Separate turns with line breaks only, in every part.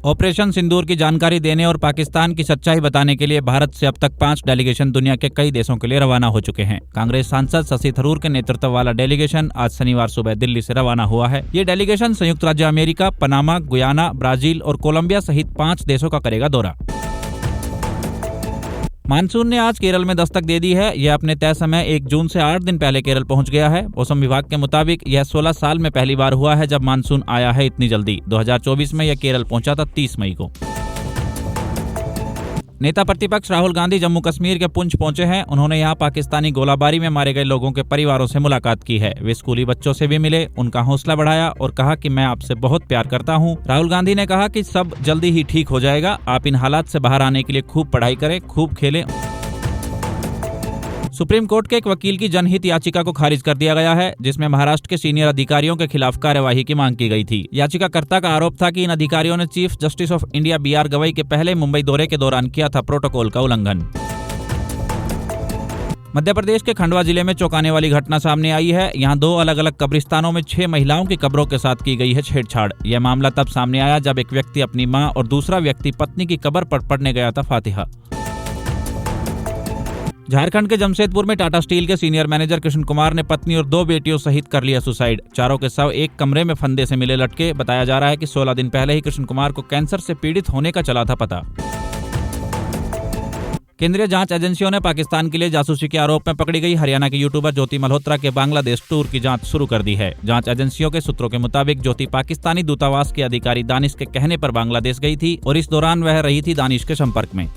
Operation सिंदूर की जानकारी देने और पाकिस्तान की सच्चाई बताने के लिए भारत से अब तक 5 डेलीगेशन दुनिया के कई देशों के लिए रवाना हो चुके हैं। कांग्रेस सांसद शशि थरूर के नेतृत्व वाला डेलीगेशन आज शनिवार सुबह दिल्ली से रवाना हुआ है। ये डेलीगेशन संयुक्त राज्य अमेरिका, पनामा, गुयाना, ब्राजील और कोलंबिया सहित 5 देशों का करेगा दौरा। मानसून ने आज केरल में दस्तक दे दी है। यह अपने तय समय 1 जून से 8 दिन पहले केरल पहुंच गया है। मौसम विभाग के मुताबिक यह 16 साल में पहली बार हुआ है जब मानसून आया है इतनी जल्दी। 2024 में यह केरल पहुंचा था 30 मई को। नेता प्रतिपक्ष राहुल गांधी जम्मू कश्मीर के पुंछ पहुंचे हैं। उन्होंने यहां पाकिस्तानी गोलाबारी में मारे गए लोगों के परिवारों से मुलाकात की है। वे स्कूली बच्चों से भी मिले, उनका हौसला बढ़ाया और कहा कि मैं आपसे बहुत प्यार करता हूं। राहुल गांधी ने कहा कि सब जल्दी ही ठीक हो जाएगा। आप इन हालात से बाहर आने के लिए खूब पढ़ाई करें, खूब खेलें। सुप्रीम कोर्ट के एक वकील की जनहित याचिका को खारिज कर दिया गया है, जिसमें महाराष्ट्र के सीनियर अधिकारियों के खिलाफ कार्यवाही की मांग की गई थी। याचिकाकर्ता का आरोप था कि इन अधिकारियों ने chief justice of India BR Gavai के पहले मुंबई दौरे के दौरान किया था प्रोटोकॉल का उल्लंघन। मध्य प्रदेश के खंडवा जिले में चौंकाने वाली घटना सामने आई है। यहाँ 2 अलग अलग कब्रिस्तानों में 6 महिलाओं की कब्रों के साथ की गई है छेड़छाड़। यह मामला तब सामने आया जब एक व्यक्ति अपनी मां और दूसरा व्यक्ति पत्नी की कब्र पर पढ़ने गया था फातिहा। झारखंड के जमशेदपुर में टाटा स्टील के सीनियर मैनेजर कृष्ण कुमार ने पत्नी और 2 बेटियों सहित कर लिया सुसाइड। चारों के शव एक कमरे में फंदे से मिले लटके। बताया जा रहा है कि 16 दिन पहले ही कृष्ण कुमार को कैंसर से पीड़ित होने का चला था पता। केंद्रीय जांच एजेंसियों ने पाकिस्तान के लिए जासूसी के आरोप में पकड़ी गई हरियाणा के यूट्यूबर ज्योति मल्होत्रा के बांग्लादेश टूर की जांच शुरू कर दी है। जांच एजेंसियों के सूत्रों के मुताबिक ज्योति पाकिस्तानी दूतावास के अधिकारी दानिश के कहने पर बांग्लादेश गई थी और इस दौरान वह रही थी दानिश के संपर्क में।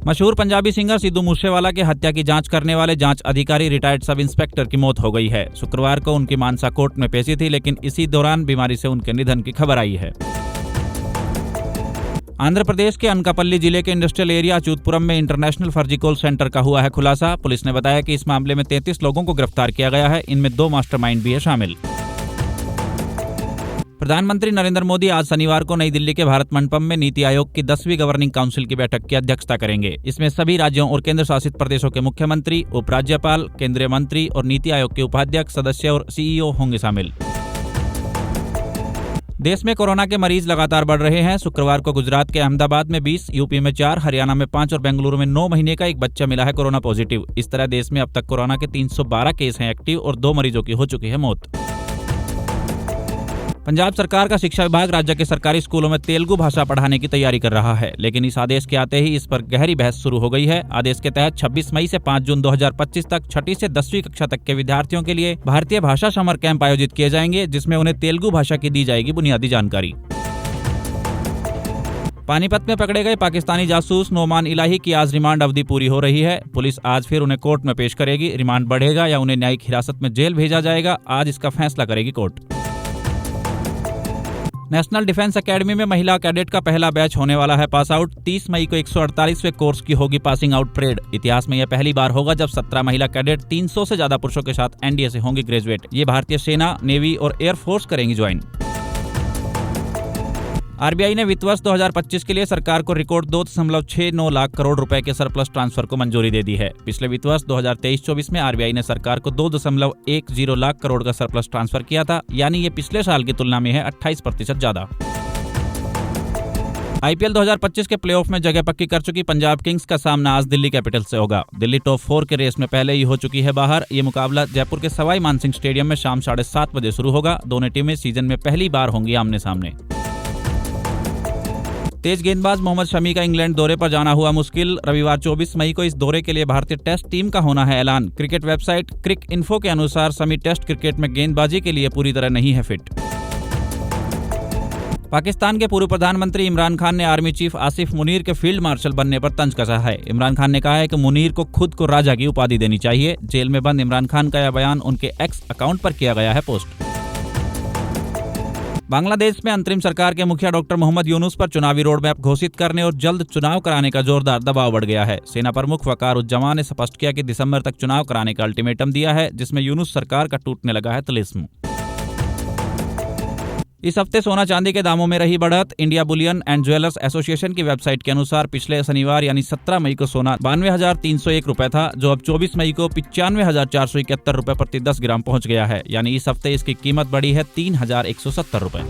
मशहूर पंजाबी सिंगर सिद्धू मूसेवाला के हत्या की जांच करने वाले जांच अधिकारी रिटायर्ड सब इंस्पेक्टर की मौत हो गई है। शुक्रवार को उनकी मानसा कोर्ट में पेशी थी, लेकिन इसी दौरान बीमारी से उनके निधन की खबर आई है। आंध्र प्रदेश के अनकापल्ली जिले के इंडस्ट्रियल एरिया अचूतपुरम में इंटरनेशनल फर्जी कॉल सेंटर का हुआ है खुलासा। पुलिस ने बताया कि इस मामले में 33 लोगों को गिरफ्तार किया गया है। इनमें 2 मास्टरमाइंड भी है शामिल। प्रधानमंत्री नरेंद्र मोदी आज शनिवार को नई दिल्ली के भारत मंडपम में नीति आयोग की 10वीं गवर्निंग काउंसिल की बैठक की अध्यक्षता करेंगे। इसमें सभी राज्यों और केंद्र शासित प्रदेशों के मुख्यमंत्री, उपराज्यपाल, केंद्रीय मंत्री और नीति आयोग के उपाध्यक्ष, सदस्य और CEO होंगे शामिल। देश में कोरोना के मरीज लगातार बढ़ रहे हैं। शुक्रवार को गुजरात के अहमदाबाद में 20, यूपी में 4, हरियाणा में 5 और बेंगलुरु में 9 महीने का एक बच्चा मिला है कोरोना पॉजिटिव। इस तरह देश में अब तक कोरोना के 312 केस हैं एक्टिव और 2 मरीजों की हो चुकी है मौत। पंजाब सरकार का शिक्षा विभाग राज्य के सरकारी स्कूलों में तेलुगु भाषा पढ़ाने की तैयारी कर रहा है, लेकिन इस आदेश के आते ही इस पर गहरी बहस शुरू हो गई है। आदेश के तहत 26 मई से 5 जून 2025 तक 6ठी से 10वीं कक्षा तक के विद्यार्थियों के लिए भारतीय भाषा समर कैंप आयोजित किए जाएंगे, जिसमें उन्हें तेलुगु भाषा की दी जाएगी बुनियादी जानकारी। पानीपत में पकड़े गए पाकिस्तानी जासूस नोमान इलाही की आज रिमांड अवधि पूरी हो रही है। पुलिस आज फिर उन्हें कोर्ट में पेश करेगी। रिमांड बढ़ेगा या उन्हें न्यायिक हिरासत में जेल भेजा जाएगा, आज इसका फैसला करेगी कोर्ट। नेशनल डिफेंस एकेडमी में महिला कैडेट का पहला बैच होने वाला है पास आउट। 30 मई को 148वें कोर्स की होगी पासिंग आउट परेड। इतिहास में यह पहली बार होगा जब 17 महिला कैडेट 300 से ज्यादा पुरुषों के साथ NDA से होंगी ग्रेजुएट। ये भारतीय सेना, नेवी और एयरफोर्स करेंगी ज्वाइन। RBI ने वित्त वर्ष 2025 के लिए सरकार को रिकॉर्ड 2.69 लाख करोड़ रुपए के सरप्लस ट्रांसफर को मंजूरी दे दी है। पिछले वित्त वर्ष 2023-24 में RBI ने सरकार को 2.10 लाख करोड़ का सरप्लस ट्रांसफर किया था, यानी ये पिछले साल की तुलना में है 28% ज्यादा। IPL 2025 के प्लेऑफ में जगह पक्की कर चुकी पंजाब किंग्स का सामना आज दिल्ली कैपिटल से होगा। दिल्ली टॉप 4 के रेस में पहले ही हो चुकी है बाहर। ये मुकाबला जयपुर के सवाई मानसिंह स्टेडियम में शाम 7:30 बजे शुरू होगा। दोनों टीमें सीजन में पहली बार होंगी आमने सामने। तेज गेंदबाज मोहम्मद शमी का इंग्लैंड दौरे पर जाना हुआ मुश्किल। रविवार 24 मई को इस दौरे के लिए भारतीय टेस्ट टीम का होना है ऐलान। क्रिकेट वेबसाइट क्रिकइन्फो के अनुसार शमी टेस्ट क्रिकेट में गेंदबाजी के लिए पूरी तरह नहीं है फिट। पाकिस्तान के पूर्व प्रधानमंत्री इमरान खान ने आर्मी चीफ आसिफ मुनीर के फील्ड मार्शल बनने पर तंज कसा है। इमरान खान ने कहा है कि मुनीर को खुद को राजा की उपाधि देनी चाहिए। जेल में बंद इमरान खान का यह बयान उनके एक्स अकाउंट पर किया गया है पोस्ट। बांग्लादेश में अंतरिम सरकार के मुखिया डॉक्टर मोहम्मद यूनुस पर चुनावी रोड मैप घोषित करने और जल्द चुनाव कराने का जोरदार दबाव बढ़ गया है। सेना प्रमुख वकारुज्जमा ने स्पष्ट किया कि दिसंबर तक चुनाव कराने का अल्टीमेटम दिया है, जिसमें यूनुस सरकार का टूटने लगा है तिलिस्म। इस हफ्ते सोना चांदी के दामों में रही बढ़त। India Boolean and jewellers association की वेबसाइट के अनुसार पिछले शनिवार यानी 17 मई को सोना 92,301 रुपए था, जो अब 24 मई को 95,471 रुपए प्रति 10 ग्राम पहुंच गया है। यानी इस हफ्ते इसकी कीमत बढ़ी है 3,170 रुपए।